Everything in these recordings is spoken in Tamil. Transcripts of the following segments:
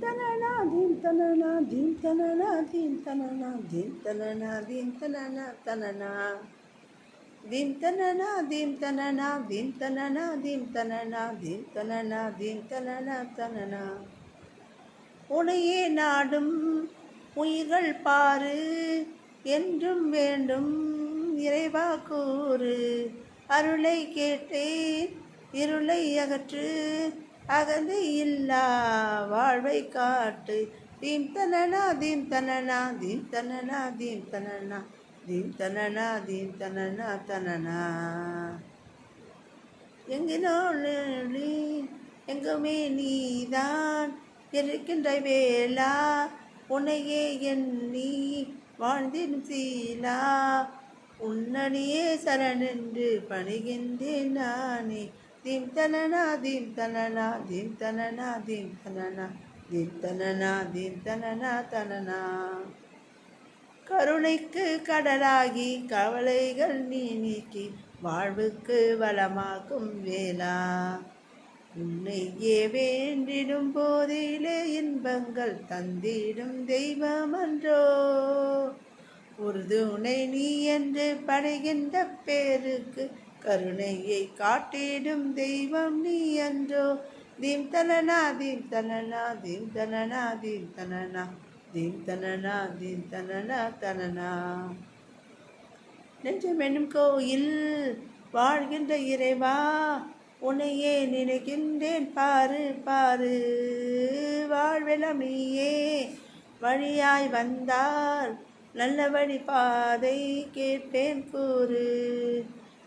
tanana, dim tanana, dim tanana, dim tanana, dim tanana, dim tanana, tanana. Dim tanana, dim tanana, dim tanana, dim tanana, dim tanana, dim tanana, tanana. உனையே நாடும் உயிர்கள் பாரு என்றும் வேண்டும் இறைவா கூறு. அருளை கேட்டேன் இருளை அகற்று அகந்தை இல்லா வாழ்வை காட்டு. தீம் தனனா தீம் தனனா தீம் தனனா தீம் தனனா தீம் தனனா தீம் தனனா தனனா. எங்கினோழி எங்குமே நீதான் இருக்கின்ற வேளா உன்னையே எண்ணி வாழ்ந்திடும் சீலா. உன்னடியே சரணென்று பணிகின்றேன் நானே. தீம் தனனா தீம் தனனா தீம் தனனா தீம் தனனா தீம் தனனா தீம் தனனா தனனா. கருணைக்கு கடலாகி கவலைகள் நீ நீக்கி வாழ்வுக்கு வளமாக்கும் வேளா. உன்னையே வேண்டிடும் போதிலே இன்பங்கள் தந்திடும் தெய்வமன்றோ. உறுதுணை நீ என்று படைகின்ற பேருக்கு கருணையை காட்டிடும் தெய்வம் நீ அன்றோ. தீம் தனனா தீம் தனனா தீம் தனனா தீம் தனனா தீம் தனனா தீம் தனனா தனனா. நெஞ்சமெனும் கோயில் வாழ்கின்ற இறைவா உன்னையே நினைக்கின்றேன் பாரு பாரு. வாழ்வெல்லாம் நீயே வழியாய் வந்தால் நல்ல வழி பாதை கேட்பேன் கூறு.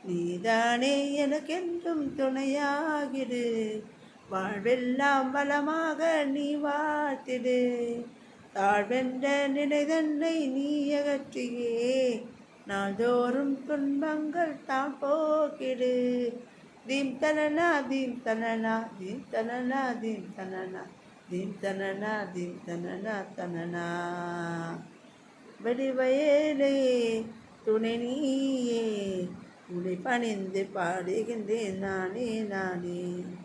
நீதானே எனக்கென்றும் துணையாகிடு வாழ்வெல்லாம் வளமாக நீ வாழ்த்திடு. தாழ்வென்ற நினைதன்னை நீ அகற்றியே நாள்தோறும் துன்பங்கள் தான் போக்கிடு. தீம் தனனா தீம் தனனா தீம் தனனா தீம் தனனா தீம் தனனா தீம் தனனா தனனா. வடிவயலே துணை நீயே உன்னை பணிந்து பாடுகின்றேன் நானே நானே.